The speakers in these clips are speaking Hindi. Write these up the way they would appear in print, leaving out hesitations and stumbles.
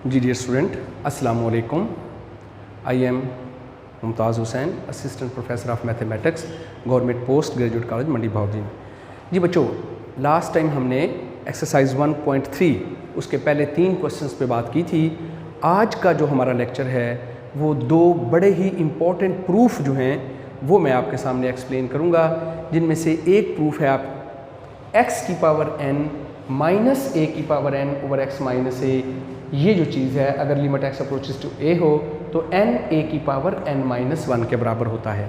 जी डियर स्टूडेंट, अस्सलाम वालेकुम। I am Mumtaz Hussain, assistant professor of mathematics, government post graduate college Mandi Bhawji. जी बच्चों, लास्ट टाइम हमने एक्सरसाइज 1.3 उसके पहले 3 क्वेश्चंस पे बात की थी। आज का जो हमारा लेक्चर है वो 2 बड़े ही इम्पॉर्टेंट प्रूफ जो हैं वो मैं आपके सामने एक्सप्लेन करूँगा, जिनमें से एक प्रूफ है आप x की पावर n माइनस a की power n over x minus a। ये जो चीज़ है, अगर limit x approaches to a हो तो n a की पावर n माइनस 1 के बराबर होता है।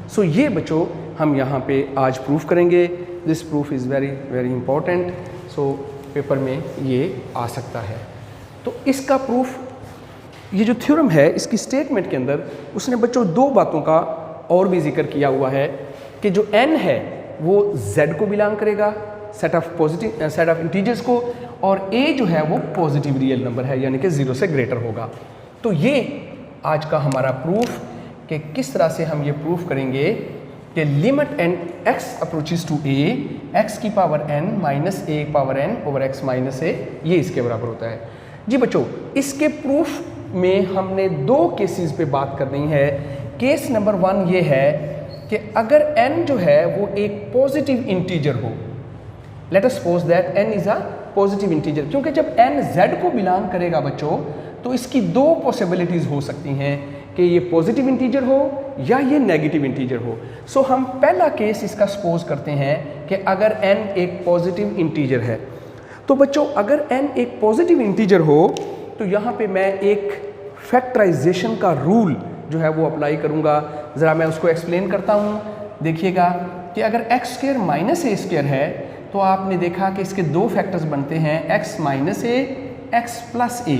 सो ये बच्चों हम यहाँ पे आज प्रूफ करेंगे। This proof is very very important, so paper में ये आ सकता है। तो इसका प्रूफ, ये जो थ्योरम है इसकी स्टेटमेंट के अंदर उसने बच्चों 2 बातों का और भी जिक्र किया हुआ है कि जो n है वो z को बिलोंग करेगा, सेट ऑफ इंटीजर्स को, और a जो है वो पॉजिटिव रियल नंबर है, यानी कि 0 से ग्रेटर होगा। तो ये आज का हमारा प्रूफ कि किस तरह से हम ये प्रूफ करेंगे कि limit n x approaches to a, x की power n minus a power n over x minus a, ये इसके बराबर होता है। जी बच्चों, इसके प्रूफ में हमने 2 केसेस पे बात करनी है। केस नंबर 1 ये है कि अगर n जो है वो एक पॉजिटिव इंटीजर हो, let us suppose that n is a positive integer, क्योंकि जब n z को बिलोंग करेगा बच्चों तो इसकी 2 पॉसिबिलिटीज हो सकती हैं कि ये पॉजिटिव इंटीजर हो या ये नेगेटिव इंटीजर हो। सो हम पहला केस इसका सपोज करते हैं कि अगर n एक पॉजिटिव इंटीजर है। तो बच्चों अगर n एक पॉजिटिव इंटीजर हो तो यहाँ पे मैं एक फैक्टराइजेशन का रूल जो है वो अप्लाई करूँगा। ज़रा मैं उसको एक्सप्लेन करता हूँ। देखिएगा कि अगर एक्स स्क्वायर माइनस ए स्क्वायर है तो आपने देखा कि इसके 2 फैक्टर्स बनते हैं, x minus a, x plus ए।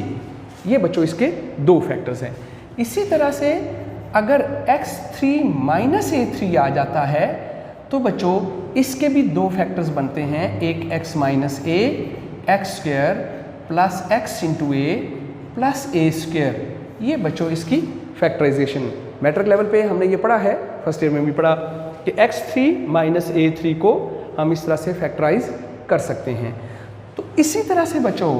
ये बच्चों इसके 2 फैक्टर्स हैं। इसी तरह से अगर x3 माइनस ए3 आ जाता है तो बच्चों इसके भी 2 फैक्टर्स बनते हैं, एक x minus a, x square plus x into a plus a square. ये बच्चों इसकी फैक्टराइजेशन मैट्रिक लेवल पे हमने ये पढ़ा है, फर्स्ट ईयर में भी पढ़ा कि x3 माइनस ए3 को हम इस तरह से फैक्टराइज कर सकते हैं। तो इसी तरह से बच्चों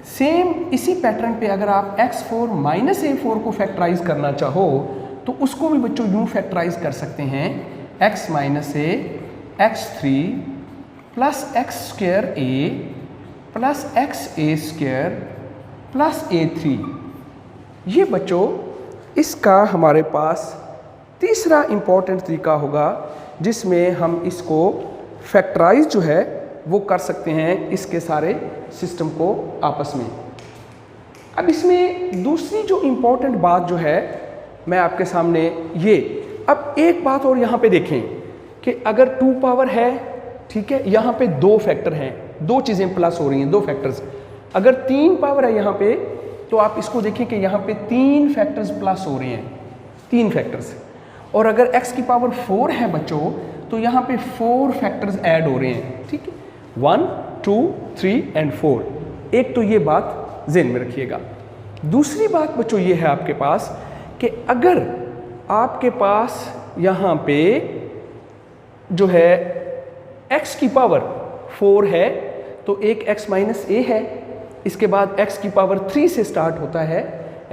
सेम इसी पैटर्न पे अगर आप x4 माइनस ए4 को फैक्टराइज करना चाहो तो उसको भी बच्चों यूँ फैक्टराइज कर सकते हैं, x माइनस ए, x3 प्लस एक्स स्क्वायर ए प्लस एक्स ए स्क्वायर प्लस ए3। ये बच्चों इसका हमारे पास तीसरा इम्पॉर्टेंट तरीका होगा जिसमें हम इसको फैक्टराइज जो है वो कर सकते हैं इसके सारे सिस्टम को आपस में। अब इसमें दूसरी जो इम्पोर्टेंट बात जो है मैं आपके सामने ये, अब एक बात और यहाँ पे देखें कि अगर 2 पावर है, ठीक है, यहाँ पे 2 फैक्टर हैं, 2 चीज़ें प्लस हो रही हैं, 2 फैक्टर्स। अगर 3 पावर है यहाँ पे तो आप इसको देखें कि यहाँ पे 3 फैक्टर्स प्लस हो रहे हैं, 3 फैक्टर्स। और अगर x की पावर 4 है बच्चों तो यहाँ पे 4 फैक्टर्स ऐड हो रहे हैं, ठीक है, 1 2 3 एंड 4। एक तो ये बात ज़हन में रखिएगा। दूसरी बात बच्चों ये है आपके पास कि अगर आपके पास यहाँ पे जो है x की पावर 4 है तो एक x माइनस ए है, इसके बाद x की पावर 3 से स्टार्ट होता है,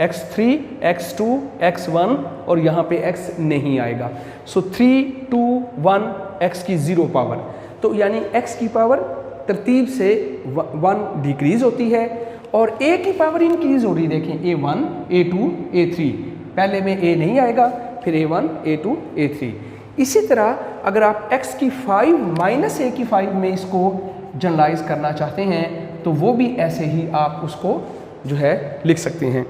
x3, x2, x1 और यहाँ पे x नहीं आएगा। सो 3 2 1 x की 0 पावर, तो यानी x की पावर तरतीब से 1 डिक्रीज होती है और a की पावर इंक्रीज हो रही है। देखें a1, a2, a3, पहले में a नहीं आएगा, फिर a1, a2, a3। इसी तरह अगर आप x की 5 माइनस a की 5 में इसको जनरलाइज करना चाहते हैं तो वो भी ऐसे ही आप उसको जो है लिख सकते हैं।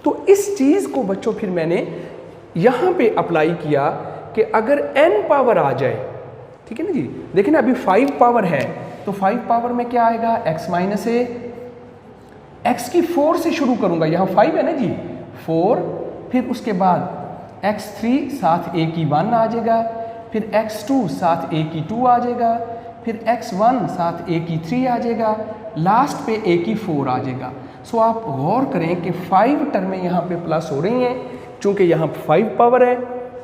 तो इस चीज़ को बच्चों फिर मैंने यहाँ पे अप्लाई किया कि अगर n पावर आ जाए, ठीक है ना जी, देखिए ना अभी 5 पावर है तो 5 पावर में क्या आएगा, x माइनस ए, x की 4 से शुरू करूँगा, यहाँ 5 है ना जी, 4, फिर उसके बाद x3 साथ a की 1 आ जाएगा, फिर x2 साथ a की 2 आ जाएगा, फिर x1 साथ a की 3 आ जाएगा, लास्ट पे a की 4 आ जाएगा। सो आप गौर करें कि 5 टर्में यहाँ पे प्लस हो रही हैं, चूँकि यहाँ 5 पावर है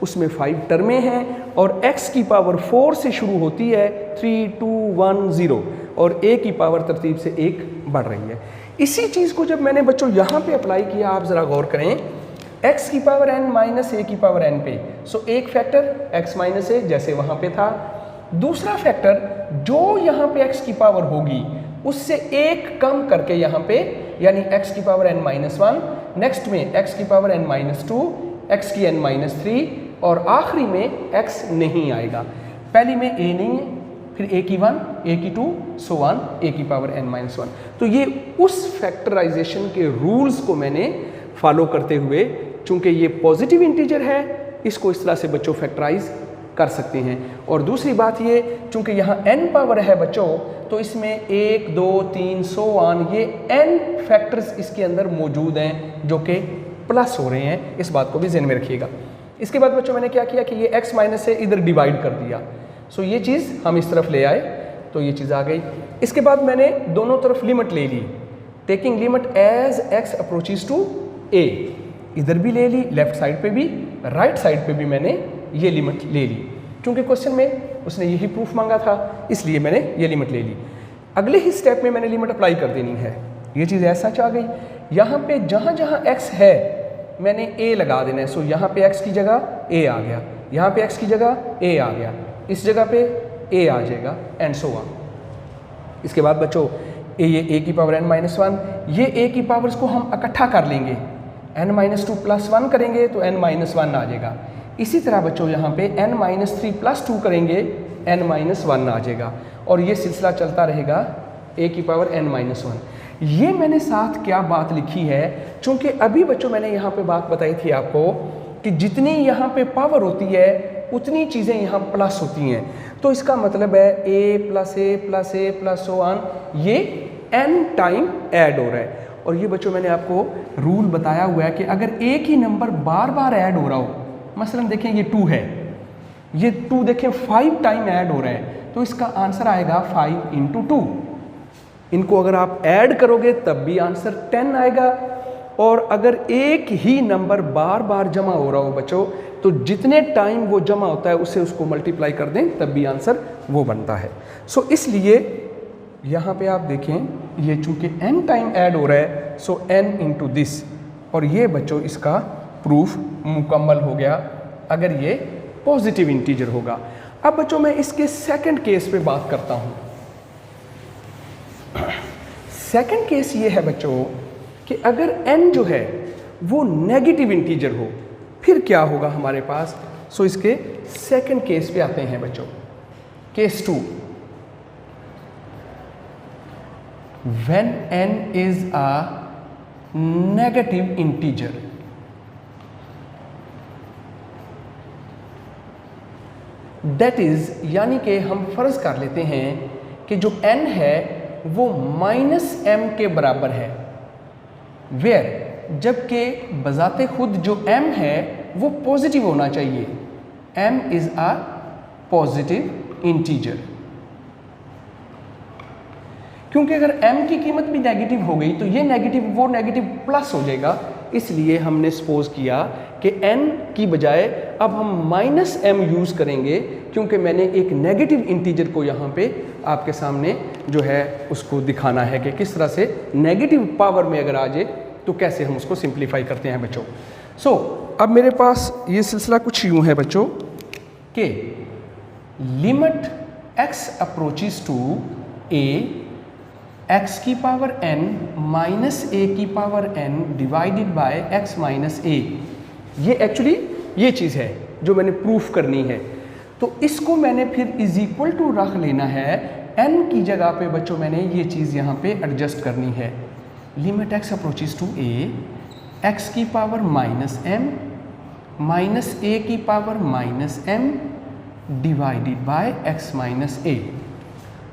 उसमें 5 टर्में हैं और x की पावर 4 से शुरू होती है, 3 2 1 0, और a की पावर तरतीब से 1 बढ़ रही है। इसी चीज़ को जब मैंने बच्चों यहाँ पे अप्लाई किया, आप ज़रा गौर करें, x की पावर n माइनस a की पावर n पे, सो एक फैक्टर x माइनस a जैसे वहाँ पे था, दूसरा फैक्टर जो यहाँ पे x की पावर होगी उससे एक कम करके यहाँ पे, यानी x की पावर n माइनस 1, नेक्स्ट में x की पावर n माइनस 2, x की n माइनस 3 और आखिरी में x नहीं आएगा। पहली में a नहीं है, फिर a की 1, a की 2, सो ऑन a की पावर n माइनस 1। तो ये उस फैक्टराइजेशन के रूल्स को मैंने फॉलो करते हुए, चूंकि ये पॉजिटिव इंटीजर है, इसको इस तरह से बच्चों फैक्टराइज कर सकते हैं। और दूसरी बात ये, चूंकि यहाँ n पावर है बच्चों, तो इसमें 1, 2, 3 सो ऑन ये n फैक्टर्स इसके अंदर मौजूद हैं जो कि प्लस हो रहे हैं, इस बात को भी ज़हन में रखिएगा। इसके बाद बच्चों मैंने क्या किया कि ये x माइनस से इधर डिवाइड कर दिया, सो ये चीज़ हम इस तरफ ले आए तो ये चीज़ आ गई। इसके बाद मैंने दोनों तरफ लिमिट ले ली, taking limit as x approaches to a, इधर भी ले ली, लेफ्ट साइड पे भी, राइट साइड पे भी मैंने ये लिमिट ले ली, क्योंकि क्वेश्चन में उसने यही प्रूफ मांगा था, इसलिए मैंने ये लिमिट ले ली। अगले ही स्टेप में मैंने लिमिट अप्लाई कर देनी है, ये चीज़ ऐसा आ गई। यहाँ पे जहाँ जहाँ x है मैंने a लगा देना है, सो यहाँ पे x की जगह a आ गया, यहाँ पे x की जगह a आ गया, इस जगह पे a आ जाएगा एंड सो ऑन। इसके बाद बच्चों ये a की पावर n माइनस 1, ये a की पावर्स को हम इकट्ठा कर लेंगे, n माइनस 2 प्लस 1 करेंगे तो n माइनस 1 आ जाएगा। इसी तरह बच्चों यहाँ पे n माइनस 3 प्लस 2 करेंगे, n माइनस 1 आ जाएगा, और ये सिलसिला चलता रहेगा a की पावर n माइनस 1। ये मैंने साथ क्या बात लिखी है, चूँकि अभी बच्चों मैंने यहाँ पे बात बताई थी आपको कि जितनी यहाँ पे पावर होती है उतनी चीज़ें यहाँ प्लस होती हैं, तो इसका मतलब है a plus a plus a plus so on, ये n टाइम ऐड हो रहा है। और ये बच्चों मैंने आपको रूल बताया हुआ है कि अगर एक ही नंबर बार बार ऐड हो रहा हो, मसलन देखें ये 2 है, ये 2 देखें 5 टाइम ऐड हो रहा है, तो इसका आंसर आएगा 5 इंटू 2। इनको अगर आप ऐड करोगे तब भी आंसर 10 आएगा, और अगर एक ही नंबर बार बार जमा हो रहा हो बच्चों, तो जितने टाइम वो जमा होता है उससे उसको मल्टीप्लाई कर दें तब भी आंसर वो बनता है। सो इसलिए यहाँ पे आप देखें ये चूँकि n टाइम ऐड हो रहा है, सो n इंटू दिस, और ये बच्चों इसका प्रूफ मुकम्मल हो गया अगर ये पॉजिटिव इंटीजर होगा। अब बच्चों मैं इसके सेकंड केस पे बात करता हूँ। सेकंड केस ये है बच्चों कि अगर n जो है वो नेगेटिव इंटीजर हो, फिर क्या होगा हमारे पास। सो इसके सेकंड केस पे आते हैं बच्चों, case 2। When n is a negative integer, that is यानी कि हम फर्ज कर लेते हैं कि जो n है वो -m के बराबर है, वेयर जबकि बजाते खुद जो m है वो पॉजिटिव होना चाहिए, m is a positive integer. क्योंकि अगर m की कीमत भी नेगेटिव हो गई तो ये नेगेटिव वो नेगेटिव प्लस हो जाएगा, इसलिए हमने सपोज किया कि n की बजाय अब हम -m यूज़ करेंगे, क्योंकि मैंने एक नेगेटिव इंटीजर को यहाँ पे आपके सामने जो है उसको दिखाना है कि किस तरह से नेगेटिव पावर में अगर आ जाए तो कैसे हम उसको सिंप्लीफाई करते हैं बच्चों। सो अब मेरे पास ये सिलसिला कुछ यूँ है बच्चों कि limit x approaches to a x की पावर n माइनस a की power n divided by x minus a, ये एक्चुअली ये चीज़ है जो मैंने प्रूफ करनी है। तो इसको मैंने फिर इज इक्वल टू रख लेना है, n की जगह पे बच्चों मैंने ये चीज़ यहाँ पे एडजस्ट करनी है। Limit x approaches to a x की power minus m minus a की power minus m divided by x minus a।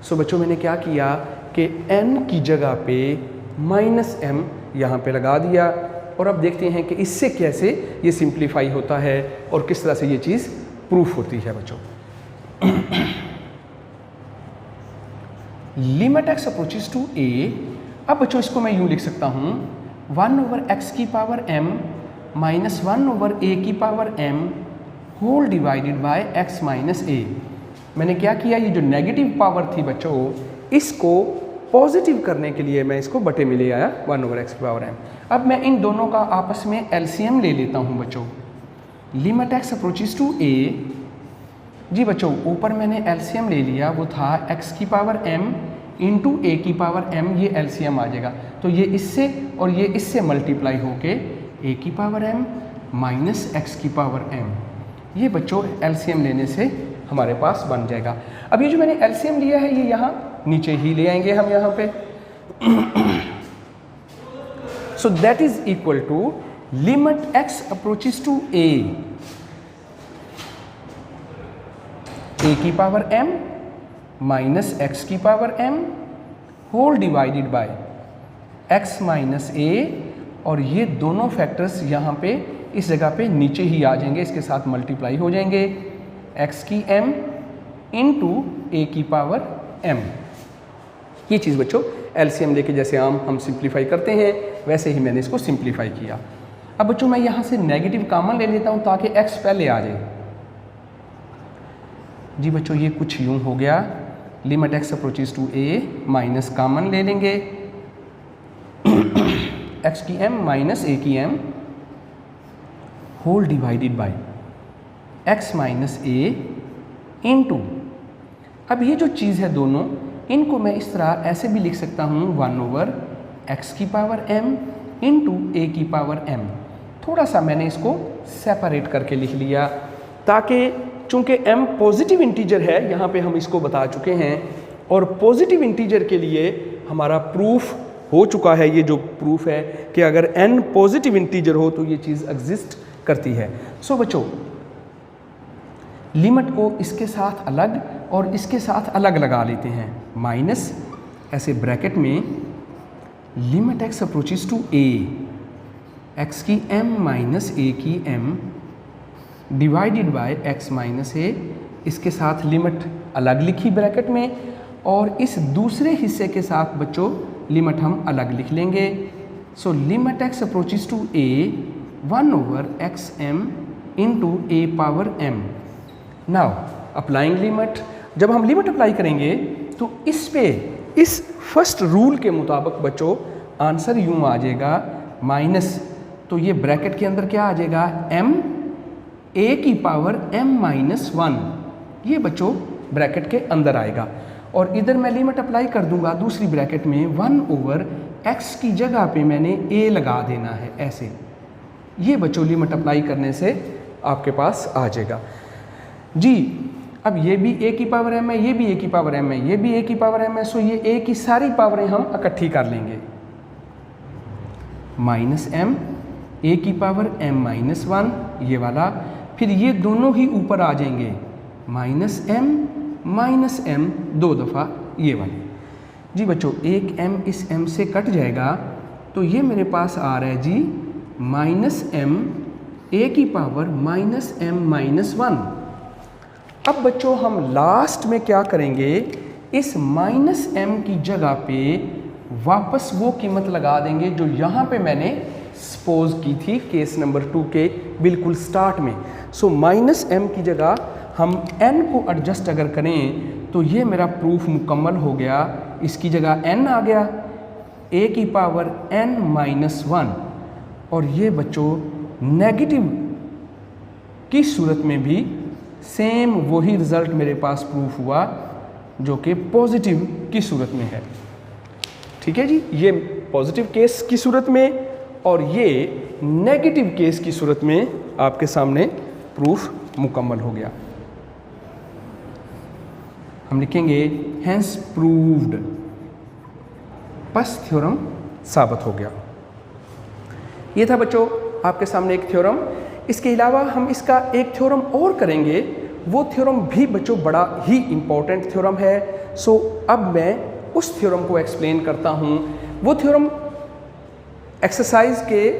So बच्चों मैंने क्या किया कि n की जगह पे -m यहाँ पे लगा दिया, और अब देखते हैं कि इससे कैसे ये सिंप्लीफाई होता है और किस तरह से ये चीज़ प्रूफ होती है बच्चों। Limit x approaches to a, अब बच्चों इसको मैं यूँ लिख सकता हूँ 1/x की पावर m माइनस 1/a की power m whole divided by x minus a। मैंने क्या किया, ये जो नेगेटिव पावर थी बच्चों इसको पॉजिटिव करने के लिए मैं इसको बटे में ले आया 1/x⁴m। अब मैं इन दोनों का आपस में एलसीएम ले लेता हूँ बच्चों। Limit x approaches to a, जी बच्चों ऊपर मैंने एलसीएम ले लिया, वो था x⁴m इंटू a⁴m, ये एलसीएम आ जाएगा। तो ये इससे और ये इससे मल्टीप्लाई होके a⁴m माइनस x⁴m, ये बच्चों एलसीएम लेने से हमारे पास बन जाएगा। अब ये जो मैंने एलसीएम लिया है ये यहाँ नीचे ही ले आएंगे हम यहाँ पे। So that is equal to limit x approaches to a⁴m minus x⁴m whole divided by x minus a, और ये दोनों फैक्टर्स यहाँ पे इस जगह पे नीचे ही आ जाएंगे, इसके साथ मल्टीप्लाई हो जाएंगे x⁴m इंटू a⁴m। ये चीज़ बच्चों एलसीएम लेके जैसे हम सिंप्लीफाई करते हैं वैसे ही मैंने इसको सिंप्लीफाई किया। अब बच्चों मैं यहाँ से नेगेटिव कॉमन ले लेता हूँ ताकि x पहले आ जाए। जी बच्चों ये कुछ यूँ हो गया, limit x approaches to a minus common ले लेंगे x⁴m minus a⁴m whole divided by x minus a into, अब ये जो चीज़ है दोनों इनको मैं इस तरह ऐसे भी लिख सकता हूँ 1/x⁴m इंटू a⁴m। थोड़ा सा मैंने इसको सेपरेट करके लिख लिया ताकि चूंकि m पॉजिटिव इंटीजर है, यहाँ पे हम इसको बता चुके हैं, और पॉजिटिव इंटीजर के लिए हमारा प्रूफ हो चुका है। ये जो प्रूफ है कि अगर n पॉजिटिव इंटीजर हो तो ये चीज़ एग्जिस्ट करती है। सो बच्चों लिमिट को इसके साथ अलग और इसके साथ अलग लगा लेते हैं, माइनस ऐसे ब्रैकेट में limit x approaches to a x⁴m minus a⁴m divided by x minus a, इसके साथ लिमिट अलग लिखी ब्रैकेट में, और इस दूसरे हिस्से के साथ बच्चों लिमिट हम अलग लिख लेंगे। So limit x approaches to a 1/xm into a⁴m। Now applying limit, जब हम लिमिट अप्लाई करेंगे तो इस पे इस फर्स्ट रूल के मुताबिक बच्चों आंसर यूँ आ जाएगा माइनस, तो ये ब्रैकेट के अंदर क्या आ जाएगा m a⁴m माइनस 1, ये बच्चों ब्रैकेट के अंदर आएगा। और इधर मैं लिमिट अप्लाई कर दूंगा दूसरी ब्रैकेट में 1/x की जगह पे मैंने a लगा देना है ऐसे, ये बच्चों लिमिट अप्लाई करने से आपके पास आ जाएगा। जी अब ये भी a⁴m है, ये भी a⁴m है, ये भी a⁴m है, सो ये a की सारी पावरें हम इकट्ठी कर लेंगे, माइनस m a⁴m माइनस 1 ये वाला, फिर ये दोनों ही ऊपर आ जाएंगे माइनस m दो दफ़ा ये वाले। जी बच्चों एक m इस m से कट जाएगा तो ये मेरे पास आ रहा है जी माइनस m a⁴ माइनस 1। अब बच्चों हम लास्ट में क्या करेंगे, इस माइनस m की जगह पे वापस वो कीमत लगा देंगे जो यहाँ पे मैंने सपोज की थी केस नंबर 2 के बिल्कुल स्टार्ट में। सो माइनस m की जगह हम n को एडजस्ट अगर करें तो ये मेरा प्रूफ मुकम्मल हो गया, इसकी जगह n आ गया a⁴n माइनस 1, और ये बच्चों नेगेटिव की सूरत में भी सेम वही रिज़ल्ट मेरे पास प्रूफ हुआ जो कि पॉजिटिव की सूरत में है। ठीक है जी, ये पॉजिटिव केस की सूरत में और ये नेगेटिव केस की सूरत में आपके सामने प्रूफ मुकम्मल हो गया। हम लिखेंगे हेंस प्रूव्ड, बस थ्योरम साबित हो गया। ये था बच्चों आपके सामने एक थ्योरम। इसके अलावा हम इसका एक थ्योरम और करेंगे, वो थ्योरम भी बच्चों बड़ा ही इम्पोर्टेंट थ्योरम है। सो अब मैं उस थ्योरम को एक्सप्लेन करता हूँ। वो थ्योरम एक्सरसाइज के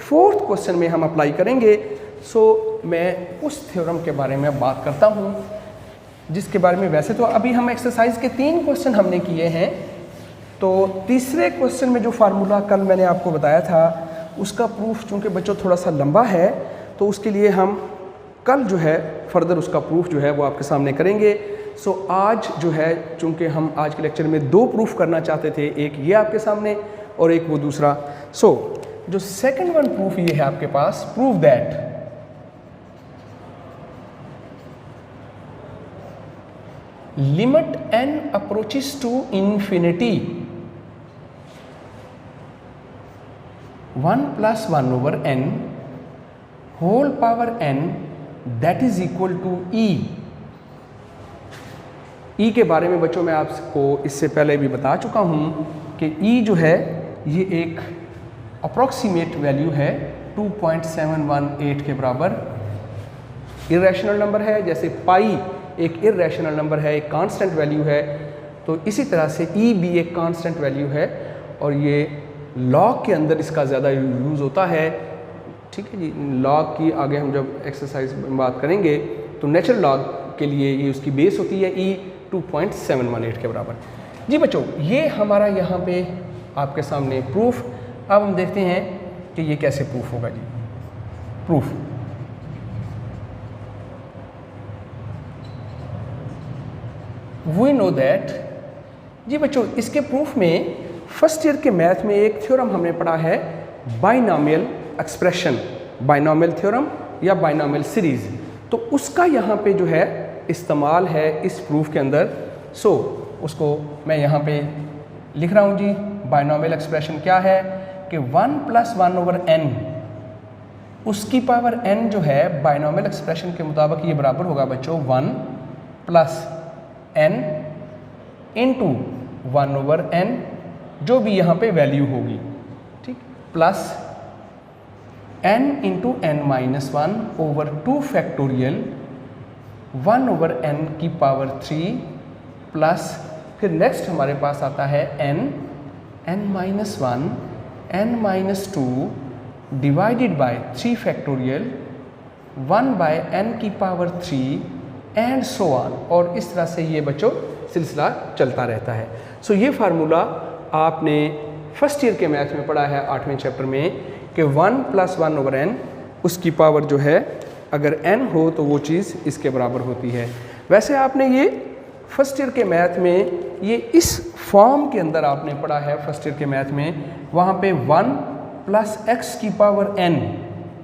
4th क्वेश्चन में हम अप्लाई करेंगे। सो मैं उस थ्योरम के बारे में बात करता हूँ जिसके बारे में वैसे तो अभी हम एक्सरसाइज के 3 क्वेश्चन हमने किए हैं, तो तीसरे क्वेश्चन में जो फार्मूला कल मैंने आपको बताया था उसका प्रूफ चूँकि बच्चों थोड़ा सा लंबा है तो उसके लिए हम कल जो है फर्दर उसका प्रूफ जो है वो आपके सामने करेंगे। सो आज जो है, चूँकि हम आज के लेक्चर में 2 प्रूफ करना चाहते थे, एक ये आपके सामने और एक वो दूसरा। सो जो सेकंड वन प्रूफ ये है आपके पास, prove that limit n approaches to infinity 1 plus 1 over n whole power n that is equal to e। e के बारे में बच्चों मैं आपको इससे पहले भी बता चुका हूँ कि e जो है ये एक अप्रॉक्सीमेट वैल्यू है 2.718 के बराबर। इरेशनल नंबर है, जैसे पाई एक इरेशनल नंबर है, एक कांस्टेंट वैल्यू है, तो इसी तरह से e भी एक कांस्टेंट वैल्यू है और ये लॉग के अंदर इसका ज़्यादा यूज़ होता है। ठीक है जी, लॉग की आगे हम जब एक्सरसाइज में बात करेंगे तो नेचुरल लॉग के लिए ये उसकी बेस होती है e 2.718 के बराबर। जी बच्चों, ये हमारा यहाँ पे आपके सामने प्रूफ। अब हम देखते हैं कि ये कैसे प्रूफ होगा जी। प्रूफ वी नो दैट, जी बच्चों इसके प्रूफ में फर्स्ट ईयर के मैथ में एक थ्योरम हमने पढ़ा है, बाइनॉमियल एक्सप्रेशन, बाइनॉमियल थ्योरम या बाइनॉमियल सीरीज। तो उसका यहाँ पे जो है इस्तेमाल है इस प्रूफ के अंदर। सो उसको मैं यहाँ पे लिख रहा हूँ जी। बाइनॉमियल एक्सप्रेशन क्या है कि 1 + 1 over n उसकी पावर n जो है बाइनॉमियल एक्सप्रेशन के मुताबिक ये बराबर होगा बच्चों 1 + n इंटू 1 over n, जो भी यहाँ पे वैल्यू होगी, ठीक, plus n into n - 1 over 2 factorial 1 over n की पावर 3 प्लस फिर नेक्स्ट हमारे पास आता है n -1 n - 2 divided by 3 factorial 1 by n की पावर 3 एंड सो ऑन। और इस तरह से ये बच्चों सिलसिला चलता रहता है। सो ये फार्मूला आपने फर्स्ट ईयर के मैथ में पढ़ा है 8वें चैप्टर में कि 1 + 1 over n उसकी पावर जो है अगर n हो तो वो चीज़ इसके बराबर होती है। वैसे आपने ये फर्स्ट ईयर के मैथ में ये इस फॉर्म के अंदर आपने पढ़ा है फर्स्ट ईयर के मैथ में, वहाँ पे 1 + x की पावर n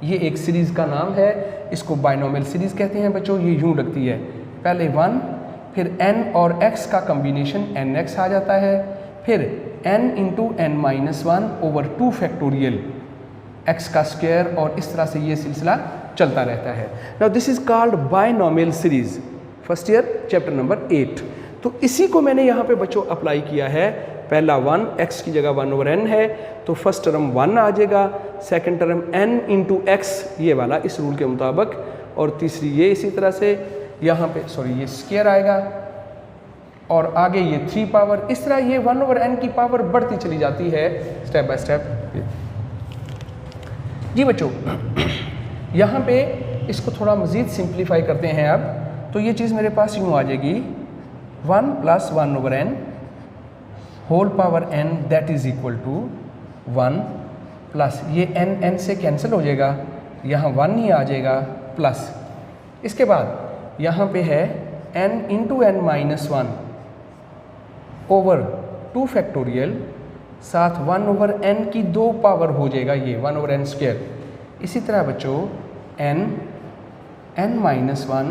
ये एक सीरीज़ का नाम है, इसको बाइनॉमियल सीरीज़ कहते हैं बच्चों। ये यूँ लगती है, पहले 1 फिर n और x का कम्बिनेशन nx आ जाता है, फिर n into n - 1 over 2 factorial x का स्क्वायर, और इस तरह से ये सिलसिला चलता रहता है। Now this is called binomial series, first year chapter number 8। तो इसी को मैंने यहाँ पे बच्चों अप्लाई किया है। पहला 1 x की जगह 1 over n है तो फर्स्ट टर्म 1 आ जाएगा, second term n into x ये वाला इस रूल के मुताबिक, और तीसरी ये इसी तरह से यहाँ पे ये स्क्वायर आएगा, और आगे ये 3 पावर, इस तरह ये 1 over n की पावर बढ़ती चली जाती है स्टेप बाय स्टेप। जी बच्चों यहाँ पे इसको थोड़ा मज़ीद सिंप्लीफाई करते हैं अब, तो ये चीज़ मेरे पास यूँ आ जाएगी 1 + 1 over n whole power n that is equal to 1 plus ये n से कैंसिल हो जाएगा, यहाँ 1 ही आ जाएगा, प्लस इसके बाद यहाँ पे है n into n - 1 over 2 factorial, साथ 1 over n की 2 पावर हो जाएगा ये 1 over n स्क्वायर। इसी तरह बच्चों n -1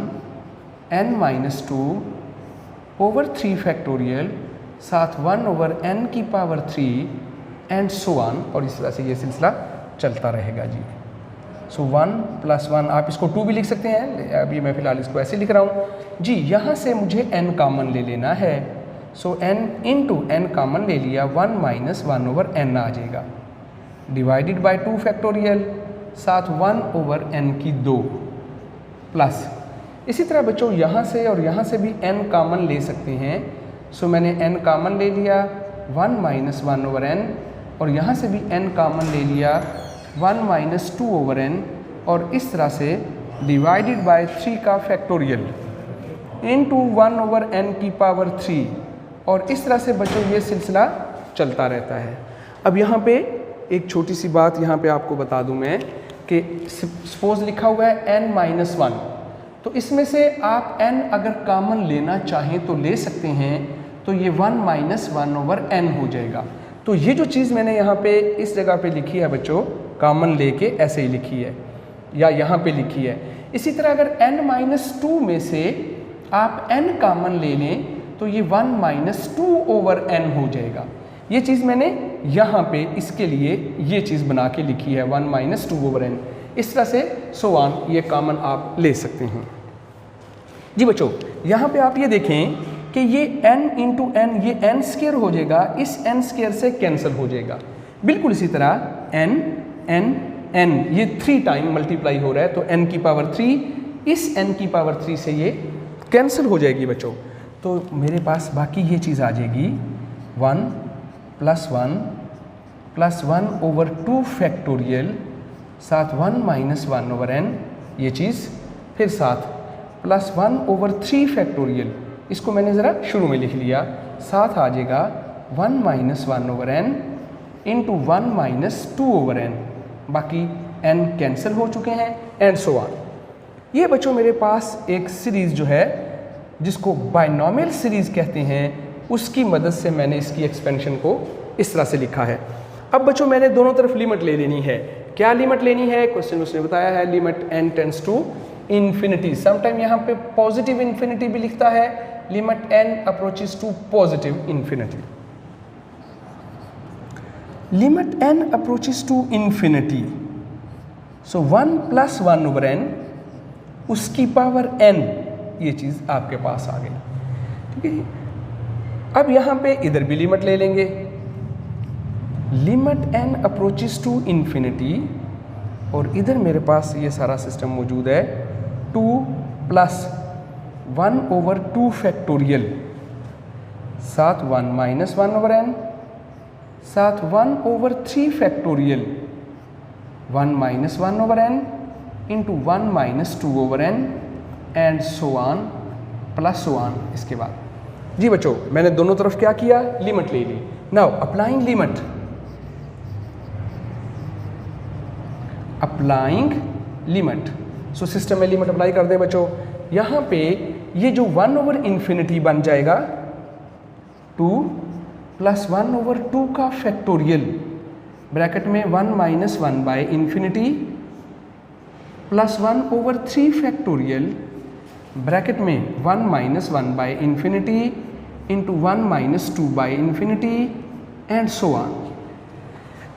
n - 2 ओवर 3 फैक्टोरियल, साथ 1 over n की पावर 3 एंड सो ऑन, और इस तरह से ये सिलसिला चलता रहेगा जी। सो 1 + 1 आप इसको 2 भी लिख सकते हैं, अभी मैं फ़िलहाल इसको ऐसे लिख रहा हूँ जी। यहाँ से मुझे n कॉमन ले लेना है, सो n इंटू n कॉमन ले लिया, 1 - 1 over n आ जाएगा, डिवाइडेड बाय 2 फैक्टोरियल, साथ 1 over n की 2 प्लस। इसी तरह बच्चों यहाँ से और यहाँ से भी n कॉमन ले सकते हैं, सो मैंने n कॉमन ले लिया 1 - 1 over n, और यहाँ से भी n कॉमन ले लिया 1 - 2 over n, और इस तरह से डिवाइडेड बाय 3 का फैक्टोरियल इंटू 1 over n की पावर 3, और इस तरह से बच्चों ये सिलसिला चलता रहता है। अब यहाँ पे एक छोटी सी बात यहाँ पे आपको बता दूँ मैं कि सपोज लिखा हुआ है n - 1, तो इसमें से आप n अगर कॉमन लेना चाहें तो ले सकते हैं, तो ये 1 माइनस 1/n हो जाएगा। तो ये जो चीज़ मैंने यहाँ पे इस जगह पे लिखी है बच्चों, कॉमन लेके ऐसे ही लिखी है या यहाँ पे लिखी है। इसी तरह अगर n-2 में से आप n कॉमन ले लें तो ये 1 माइनस 2/n हो जाएगा। ये चीज़ मैंने यहाँ पे इसके लिए ये चीज़ बना के लिखी है 1 माइनस 2/n। इस तरह से सो ऑन ये कॉमन आप ले सकते हैं। जी बच्चों, यहाँ पे आप ये देखें कि ये n इंटू n, ये n स्क्वायर हो जाएगा, इस n स्क्वायर से कैंसिल हो जाएगा। बिल्कुल इसी तरह n n n ये 3 टाइम मल्टीप्लाई हो रहा है, तो n की पावर 3 इस n की पावर 3 से ये कैंसिल हो जाएगी बच्चों। तो मेरे पास बाकी ये चीज़ आ जाएगी 1 प्लस 1/2 फैक्टोरियल साथ 1 माइनस 1/n, ये चीज़ फिर साथ प्लस 1/3 फैक्टोरियल, इसको मैंने ज़रा शुरू में लिख लिया, साथ आ जाएगा 1 minus 1/n into 1 minus 2/n, बाकी n कैंसिल हो चुके हैं एंड सो ऑन। ये बच्चों मेरे पास एक सीरीज़ जो है जिसको बाइनोमियल सीरीज़ कहते हैं, उसकी मदद से मैंने इसकी एक्सपेंशन को इस तरह से लिखा है। अब बच्चों मैंने दोनों तरफ लिमिट ले लेनी है। क्या लिमिट लेनी है? क्वेश्चन उसने बताया है limit n tends to infinity. Sometime यहाँ पे पॉजिटिव इन्फिनिटी भी लिखता है, limit n approaches to positive infinity. Limit n approaches to infinity, so 1 plus 1/n उसकी पावर n, ये चीज़ आपके पास आ गई। ठीक है, अब यहाँ पे इधर भी लिमिट ले लेंगे, limit n approaches to infinity, और इधर मेरे पास ये सारा सिस्टम मौजूद है 2 प्लस 1/2 फैक्टोरियल साथ 1 माइनस 1/n साथ 1/3 factorial 1 minus 1/n into 1 minus 2/n and so on plus so on. इसके बाद जी बच्चों मैंने दोनों तरफ क्या किया, लिमिट ले ली। Now applying limit, applying limit, so system में लिमिट अप्लाई कर दें बच्चों। यहाँ पे ये जो 1/∞ बन जाएगा 2 प्लस 1/2 का फैक्टोरियल ब्रैकेट में 1 माइनस 1/∞ प्लस 1/3 फैक्टोरियल ब्रैकेट में 1 minus 1/∞ into 1 minus 2/∞ and so on.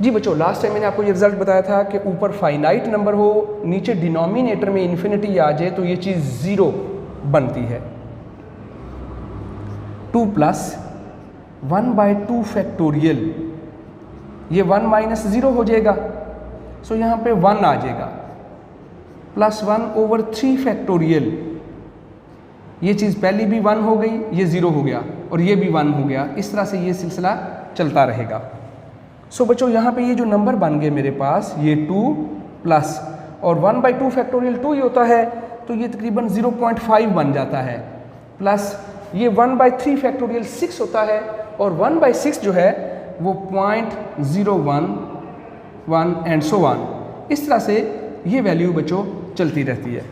जी बच्चों लास्ट टाइम मैंने आपको ये रिजल्ट बताया था कि ऊपर फाइनाइट नंबर हो, नीचे डिनोमिनेटर में इन्फिनिटी आ जाए तो ये चीज़ 0 बनती है। 2 प्लस 1/2 फैक्टोरियल, ये 1 माइनस 0 हो जाएगा, सो यहाँ पे 1 आ जाएगा, प्लस 1/3 फैक्टोरियल, ये चीज़ पहली भी 1 हो गई, ये 0 हो गया और ये भी 1 हो गया। इस तरह से ये सिलसिला चलता रहेगा। सो बच्चों यहाँ पे ये जो नंबर बन गए मेरे पास, ये 2 प्लस और 1/2 फैक्टोरियल 2 ही होता है, तो ये तकरीबन 0.5 बन जाता है, प्लस ये 1/3 फैक्टोरियल 6 होता है और 1/6 जो है वो 0.011 एंड सो ऑन। इस तरह से ये वैल्यू बच्चों चलती रहती है।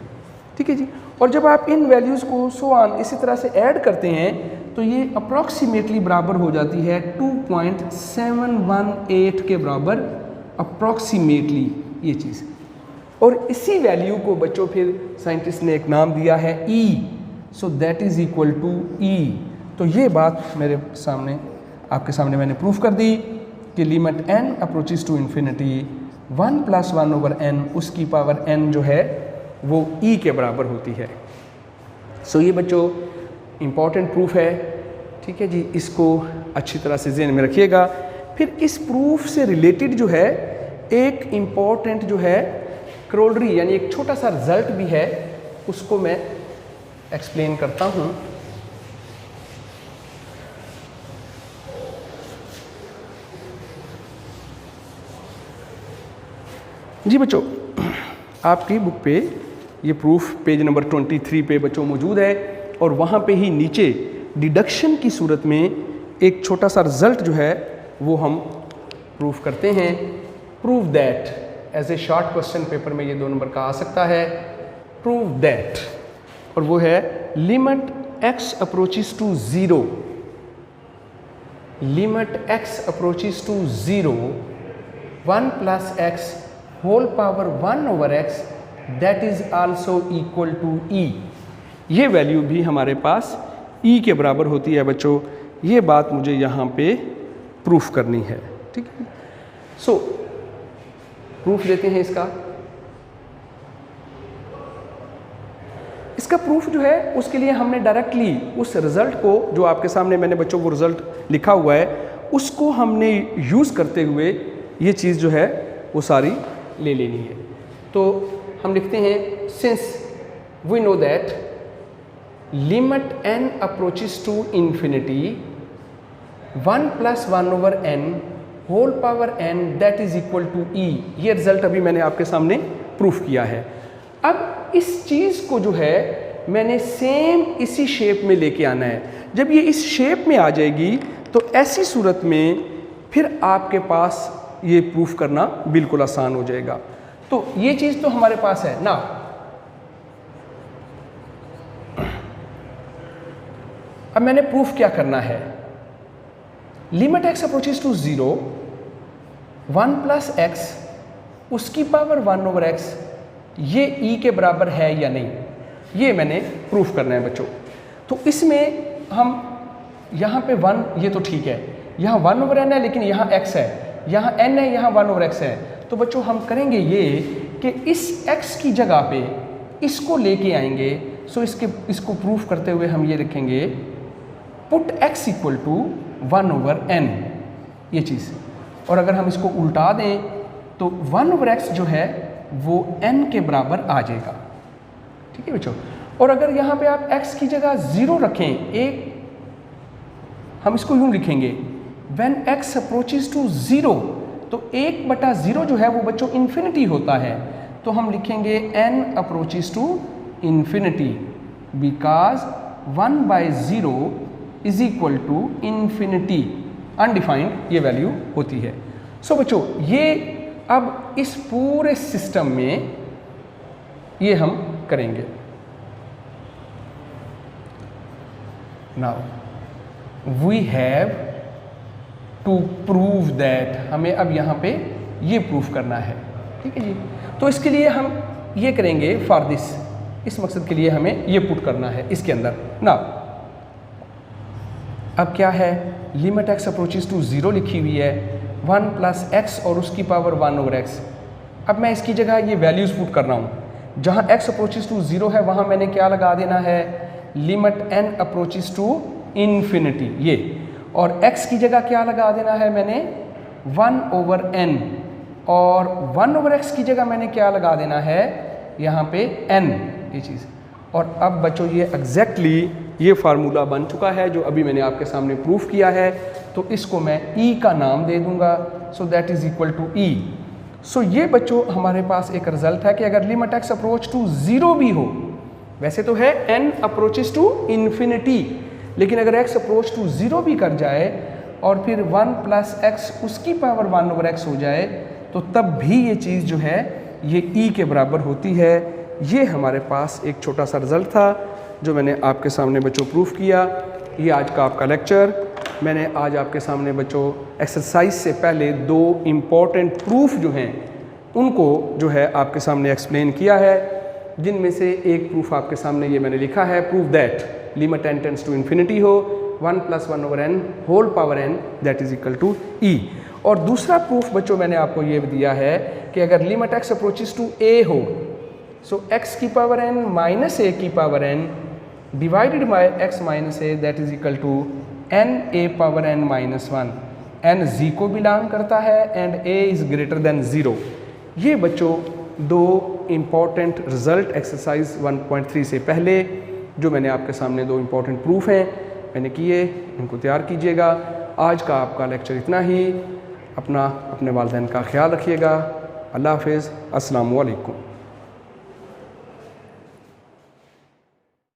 ठीक है जी, और जब आप इन वैल्यूज़ को सो ऑन इसी तरह से ऐड करते हैं तो ये अप्रॉक्सीमेटली बराबर हो जाती है 2.718 के बराबर अप्रॉक्सीमेटली ये चीज़। और इसी वैल्यू को बच्चों फिर साइंटिस्ट ने एक नाम दिया है E, so that is equal to E। तो ये बात मेरे सामने आपके सामने मैंने प्रूफ कर दी कि limit n approaches to infinity 1 plus 1/n उसकी पावर n जो है वो E के बराबर होती है। सो ये बच्चों इम्पॉर्टेंट प्रूफ है। ठीक है जी, इसको अच्छी तरह से ज़हन में रखिएगा। फिर इस प्रूफ से रिलेटेड जो है एक इम्पॉर्टेंट जो है क्रोलरी यानी एक छोटा सा रिजल्ट भी है, उसको मैं एक्सप्लेन करता हूँ। जी बच्चों आपकी बुक पे ये प्रूफ पेज नंबर 23 पे बच्चों मौजूद है और वहाँ पे ही नीचे डिडक्शन की सूरत में एक छोटा सा रिजल्ट जो है वो हम प्रूफ करते हैं। Prove that, as a short question paper में ये 2 नंबर का आ सकता है। प्रूव दैट और वो है limit x approaches to 0, limit x approaches to 0 1 plus x whole power 1 over x that is also equal to e। ये वैल्यू भी हमारे पास e के बराबर होती है बच्चों। ये बात मुझे यहाँ पे प्रूफ करनी है, ठीक है। सो प्रूफ देते हैं इसका। इसका प्रूफ जो है उसके लिए हमने डायरेक्टली उस रिज़ल्ट को, जो आपके सामने मैंने बच्चों वो रिज़ल्ट लिखा हुआ है, उसको हमने यूज़ करते हुए ये चीज़ जो है वो सारी ले लेनी है। तो हम लिखते हैं since we know that limit n approaches to infinity 1 plus 1 over n whole power n that is equal to e। ये रिजल्ट अभी मैंने आपके सामने प्रूफ किया है। अब इस चीज़ को जो है मैंने सेम इसी शेप में लेके आना है। जब ये इस शेप में आ जाएगी तो ऐसी सूरत में फिर आपके पास ये प्रूफ करना बिल्कुल आसान हो जाएगा। तो ये चीज़ तो हमारे पास है ना। अब मैंने प्रूफ क्या करना है, limit x approaches to 0 1 plus x उसकी पावर 1 ओवर x ये e के बराबर है या नहीं, ये मैंने प्रूफ करना है बच्चों। तो इसमें हम यहाँ पे 1, ये तो ठीक है, यहाँ 1 ओवर n है, लेकिन यहाँ x है, यहाँ n है, यहाँ 1 ओवर x है। तो बच्चों हम करेंगे ये कि इस x की जगह पे इसको लेके आएंगे। सो इसको प्रूफ करते हुए हम ये लिखेंगे put x equal to 1 over n, ये चीज़। और अगर हम इसको उल्टा दें तो 1 ओवर x जो है वो n के बराबर आ जाएगा, ठीक है बच्चों। और अगर यहाँ पे आप x की जगह 0 रखें, एक हम इसको यूँ लिखेंगे when x अप्रोचेस टू 0, तो 1/0 जो है वो बच्चों इन्फिनिटी होता है। तो हम लिखेंगे n approaches to infinity because 1/0 is equal to infinity, undefined ये वैल्यू होती है। सो बच्चों ये अब इस पूरे सिस्टम में ये हम करेंगे। Now we have to prove that, हमें अब यहाँ पे ये प्रूफ करना है, ठीक है जी। तो इसके लिए हम ये करेंगे फॉर दिस, इस मकसद के लिए हमें ये पुट करना है इसके अंदर ना। अब क्या है, लिमिट x अप्रोचेस टू 0 लिखी हुई है, 1 प्लस x और उसकी पावर 1 ओवर x। अब मैं इसकी जगह ये वैल्यूज़ पुट कर रहा हूँ। जहाँ x अप्रोचेस टू 0 है वहाँ मैंने क्या लगा देना है, limit n approaches to infinity ये, और x की जगह क्या लगा देना है मैंने 1 ओवर n, और 1 ओवर x की जगह मैंने क्या लगा देना है यहाँ पे n, ये चीज़। और अब बच्चों ये एग्जैक्टली ये फार्मूला बन चुका है जो अभी मैंने आपके सामने प्रूफ किया है। तो इसको मैं e का नाम दे दूंगा, so that is equal to e। So ये बच्चों हमारे पास एक रिजल्ट है कि अगर लिमिट x अप्रोच टू 0 भी हो, वैसे तो है n अप्रोचेस टू इन्फिनिटी, लेकिन अगर x अप्रोच टू 0 भी कर जाए और फिर 1 प्लस x उसकी पावर 1 ओवर x हो जाए, तो तब भी ये चीज़ जो है ये e के बराबर होती है। ये हमारे पास एक छोटा सा रिज़ल्ट था जो मैंने आपके सामने बच्चों प्रूफ किया। ये आज का आपका लेक्चर। मैंने आज आपके सामने बच्चों एक्सरसाइज से पहले 2 इम्पॉर्टेंट प्रूफ जो हैं उनको जो है आपके सामने एक्सप्लेन किया है, जिनमें से एक प्रूफ आपके सामने ये मैंने लिखा है, prove that limit n tends to infinity हो 1 plus 1 over n whole power n that is equal to e। और दूसरा प्रूफ बच्चों मैंने आपको ये दिया है कि अगर limit x approaches to a हो, सो x की पावर n माइनस a की power n divided by x minus a that is equal to n a power n minus 1। n z को बिलोंग करता है and a is greater than 0। ये बच्चों 2 इम्पॉर्टेंट रिज़ल्ट एक्सरसाइज 1.3 से पहले जो मैंने आपके सामने 2 इम्पॉर्टेंट प्रूफ हैं मैंने किए, इनको तैयार कीजिएगा। आज का आपका लेक्चर इतना ही। अपने वालिदैन का ख्याल रखिएगा। अल्लाह हाफ़िज़। अस्सलामु अलैकुम।